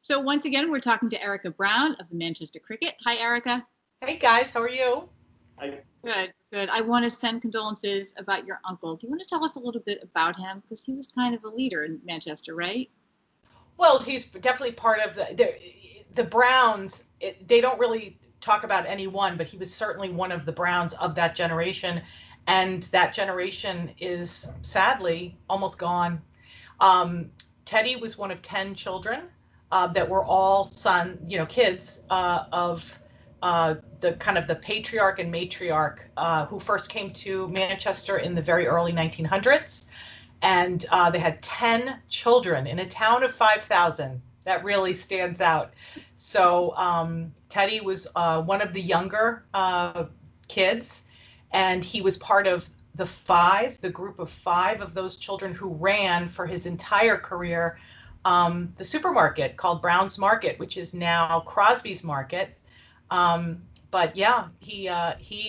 So once again, we're talking to Erika Brown of the Manchester Cricket. Hi, Erika. Hey guys, how are you? Good, good. I want to send condolences about your uncle. Do you want to tell us a little bit about him? Because he was kind of a leader in Manchester, right? Well, he's definitely part of the Browns. They don't really talk about any one, but he was certainly one of the Browns of that generation, and that generation is sadly almost gone. Um, Teddy was one of 10 children that were all kids of the kind of the patriarch and matriarch who first came to Manchester in the very early 1900s. And they had 10 children in a town of 5,000. That really stands out. So Teddy was one of the younger kids, and he was part of the group of five of those children who ran for his entire career the supermarket called Brown's Market, which is now Crosby's Market. But yeah, he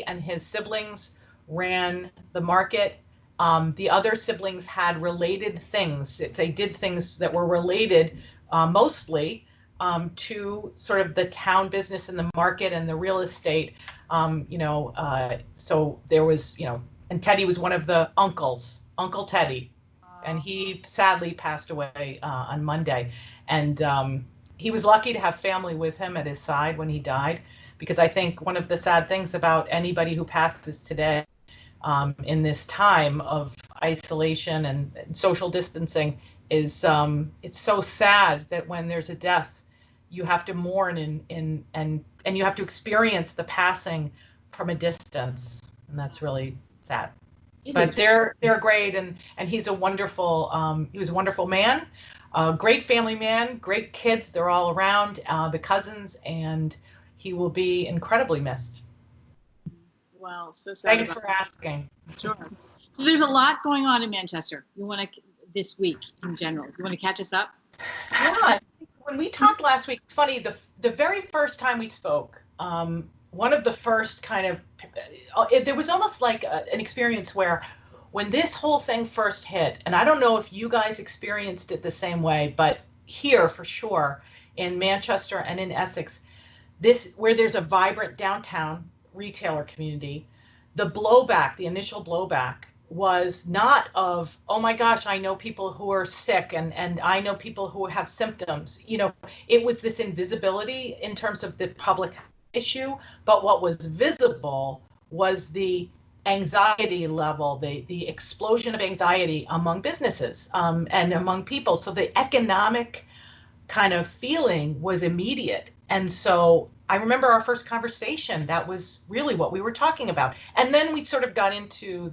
and his siblings ran the market. The other siblings had related things. If they did things that were related mostly to sort of the town business and the market and the real estate. So there was, and Teddy was one of the uncles, Uncle Teddy, and he sadly passed away on Monday. And he was lucky to have family with him at his side when he died, because I think one of the sad things about anybody who passes today in this time of isolation and social distancing is it's so sad that when there's a death, you have to mourn and you have to experience the passing from a distance, and that's really sad. It But is. they're great, and he's a wonderful he was a wonderful man, great family man, great kids. They're all around the cousins, and he will be incredibly missed. Well, so sad Thanks about for asking. it. Sure. So there's a lot going on in Manchester. You want to this week in general. You want to catch us up? Yeah, I think when we talked last week, it's funny, the very first time we spoke, one of the first kind of there was almost like an experience where when this whole thing first hit, and I don't know if you guys experienced it the same way, but here for sure in Manchester and in Essex, this where there's a vibrant downtown retailer community, the initial blowback was not of, oh my gosh, I know people who are sick and I know people who have symptoms. It was this invisibility in terms of the public issue, but what was visible was the anxiety level, the explosion of anxiety among businesses and among people. So the economic kind of feeling was immediate. And so I remember our first conversation, that was really what we were talking about. And then we sort of got into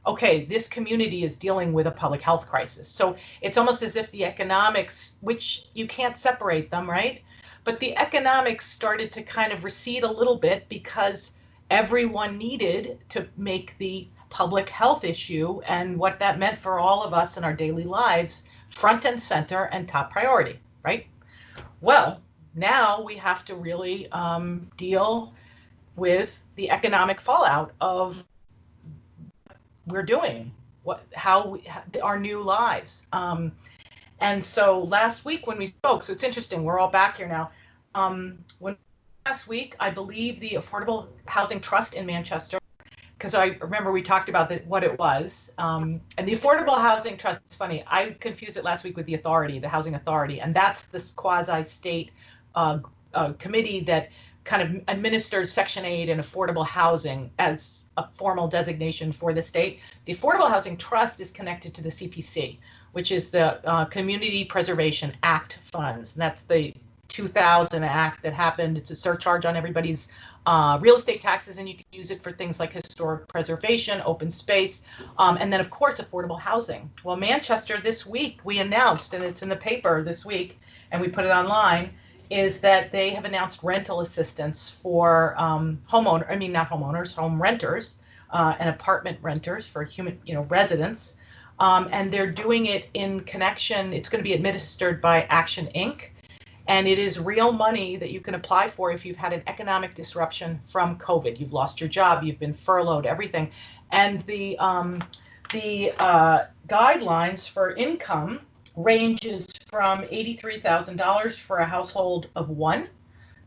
okay, this community is dealing with a public health crisis. So it's almost as if the economics, which you can't separate them, right? But the economics started to kind of recede a little bit because everyone needed to make the public health issue and what that meant for all of us in our daily lives front and center and top priority, right? Well, now we have to really deal with the economic fallout of we're doing our new lives. And so last week when we spoke, so it's interesting, we're all back here now. When last week, I believe the Affordable Housing Trust in Manchester, because I remember we talked about what it was. And the Affordable Housing Trust, it's funny, I confused it last week with the Housing Authority, and that's this quasi-state committee that kind of administers Section 8 and affordable housing as a formal designation for the state. The Affordable Housing Trust is connected to the CPC, which is the Community Preservation Act funds. And that's the 2000 Act that happened. It's a surcharge on everybody's real estate taxes, and you can use it for things like historic preservation, open space, and then, of course, affordable housing. Well, Manchester this week, we announced, and it's in the paper this week, and we put it online, is that they have announced rental assistance for home renters and apartment renters for residents. And they're doing it in connection, it's going to be administered by Action Inc. And it is real money that you can apply for if you've had an economic disruption from COVID. You've lost your job, you've been furloughed, everything. And the guidelines for income ranges from $83,000 for a household of 1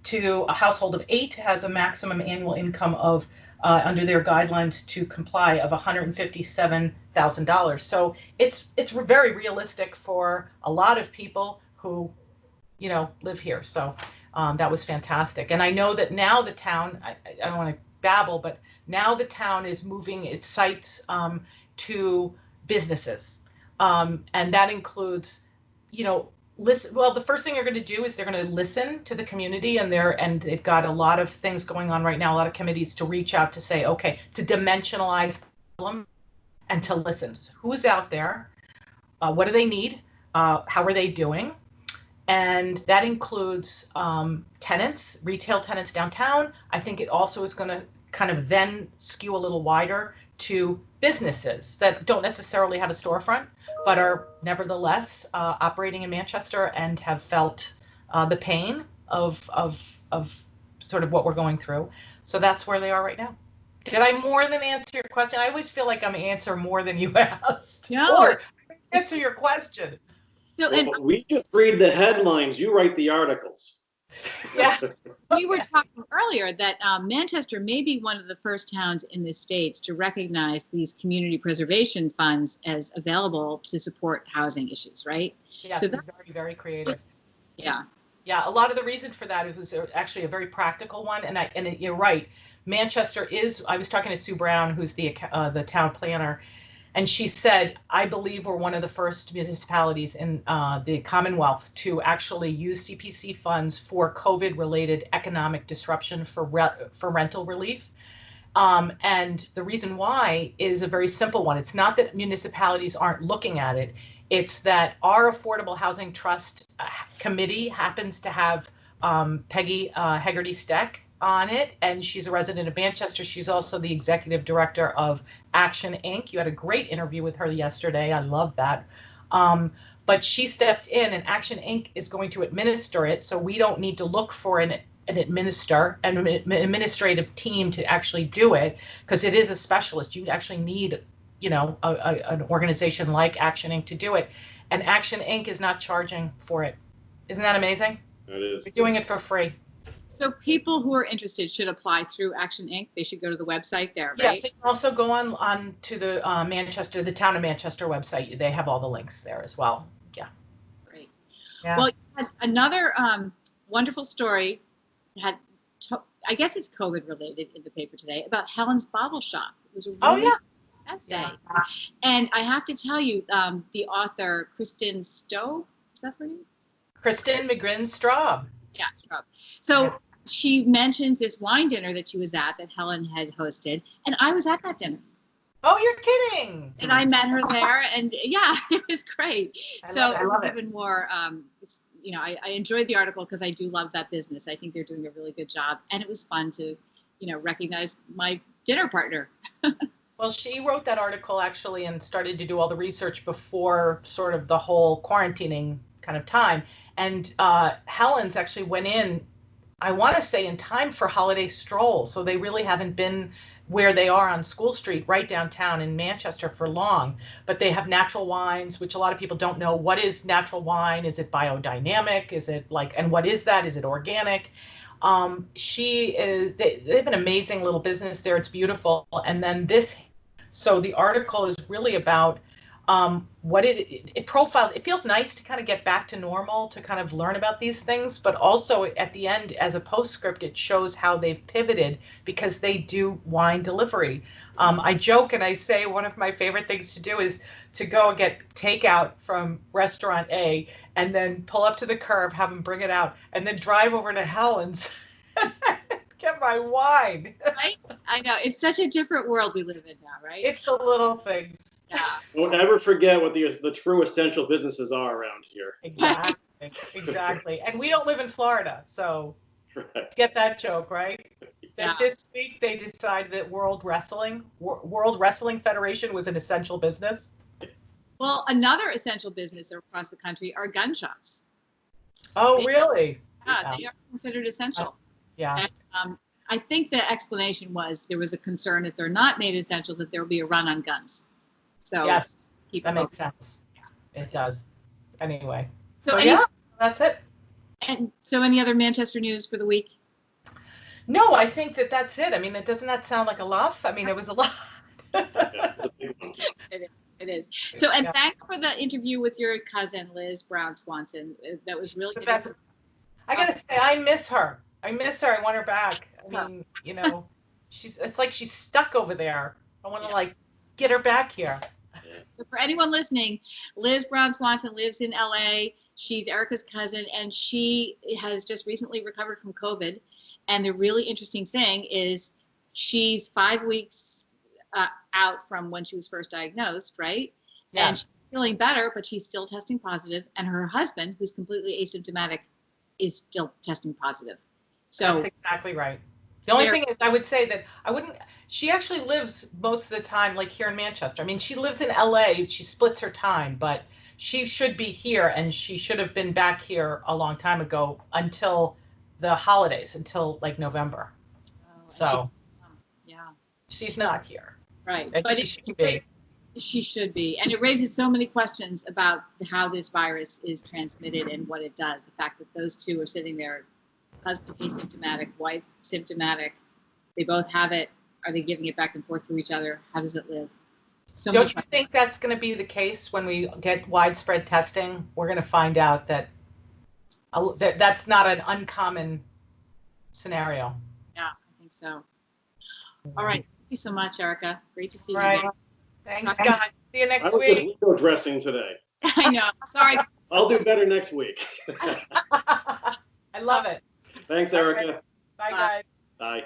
to a household of 8 has a maximum annual income of, under their guidelines to comply, of $157,000. So it's very realistic for a lot of people who, live here. So that was fantastic. And I know that now the town, I don't want to babble, but now the town is moving its sites to businesses. And that includes, listen. Well, the first thing they're going to do is they're going to listen to the community, and they've got a lot of things going on right now, a lot of committees to reach out to say, okay, to dimensionalize them and to listen. Who's out there? What do they need? How are they doing? And that includes tenants, retail tenants downtown. I think it also is going to kind of then skew a little wider to businesses that don't necessarily have a storefront, but are nevertheless operating in Manchester and have felt the pain of sort of what we're going through. So that's where they are right now. Did I more than answer your question? I always feel like I'm answering more than you asked. No. Or answer your question. So, well, we just read the headlines. You write the articles. Yeah. we were talking earlier that Manchester may be one of the first towns in the States to recognize these community preservation funds as available to support housing issues, right? Yeah, So that's very, very creative. Yeah. Yeah, a lot of the reason for that was actually a very practical one, and you're right. Manchester is. I was talking to Sue Brown, who's the town planner, and she said, I believe we're one of the first municipalities in the Commonwealth to actually use CPC funds for COVID-related economic disruption for rental relief. And the reason why is a very simple one. It's not that municipalities aren't looking at it. It's that our Affordable Housing Trust committee happens to have Peggy Hegarty-Steck on it, and she's a resident of Manchester. She's also the executive director of Action Inc. You had a great interview with her yesterday. I love that. But she stepped in, and Action Inc. is going to administer it, so we don't need to look for an administrative team to actually do it, because it is a specialist. You actually need, an organization like Action Inc. to do it, and Action Inc. is not charging for it. Isn't that amazing? It is. We're doing it for free. So people who are interested should apply through Action Inc. They should go to the website there, right? Yes, you can also go on to the the town of Manchester website. They have all the links there as well. Yeah. Great. Yeah. Well, you had another wonderful story. I guess it's COVID related in the paper today about Helens Bobble Shop. It was a really good essay. Yeah. And I have to tell you, the author, Kristen Stowe, is that her name? Kristen McGrin-Straub. Yeah, Straub. So she mentions this wine dinner that she was at that Helen had hosted. And I was at that dinner. Oh, you're kidding. And I met her there. And yeah, it was great. I love it. Even more, I enjoyed the article because I do love that business. I think they're doing a really good job. And it was fun to, recognize my dinner partner. Well, she wrote that article actually and started to do all the research before sort of the whole quarantining kind of time. And Helens actually went in, I want to say, in time for holiday stroll. So they really haven't been where they are on School Street, right downtown in Manchester, for long. But they have natural wines, which a lot of people don't know. What is natural wine? Is it biodynamic? Is it and what is that? Is it organic? They have an amazing little business there. It's beautiful. And then so the article is really about what it profiles. It feels nice to kind of get back to normal, to kind of learn about these things, but also at the end, as a postscript, it shows how they've pivoted because they do wine delivery. I joke and I say one of my favorite things to do is to go and get takeout from restaurant A and then pull up to the curb, have them bring it out, and then drive over to Helens and get my wine. Right? I know. It's such a different world we live in now, right? It's the little things. Yeah. Don't ever forget what the true essential businesses are around here. Exactly. And we don't live in Florida, so Right. get that joke, right? Yeah. That this week they decided that World Wrestling Federation was an essential business. Well, another essential business across the country are gun shops. Oh, really? Yeah, they are considered essential. Yeah. And, I think the explanation was there was a concern if they're not made essential that there will be a run on guns. So Yes, keep that them makes sense. It does. anyway. So yeah, that's it. And so any other Manchester news for the week? No, I think that's it. I mean, doesn't that sound like a lot? I mean, it was a lot. Yeah, it's a big one. It is. So, and Yeah. thanks for the interview with your cousin, Liz Brown Swanson. That was really The good. best. I gotta say, I miss her. I want her back. I mean, it's like she's stuck over there. I want to like get her back here. So for anyone listening, Liz Brown Swanson lives in LA. She's Erika's cousin, and she has just recently recovered from COVID. And the really interesting thing is she's 5 weeks out from when she was first diagnosed, right? Yeah. And she's feeling better, but she's still testing positive. And her husband, who's completely asymptomatic, is still testing positive. So that's exactly right. The only thing is, I would say that she actually lives most of the time, like here in Manchester. I mean, she lives in LA, she splits her time, but she should be here, and she should have been back here a long time ago until the holidays, until like November. So she's not here. Right. And But she should be. She should be. And it raises so many questions about how this virus is transmitted and what it does. The fact that those two are sitting there, husband asymptomatic, wife symptomatic, they both have it. Are they giving it back and forth to each other? How does it live? Don't you think that's going to be the case when we get widespread testing? We're going to find out that that's not an uncommon scenario. Yeah, I think so. All right. Thank you so much, Erika. Great to see you. Right. Thanks, guys. See you next week. I was just window dressing today. I know. Sorry. I'll do better next week. I love it. Thanks, Erika. Bye, guys. Bye.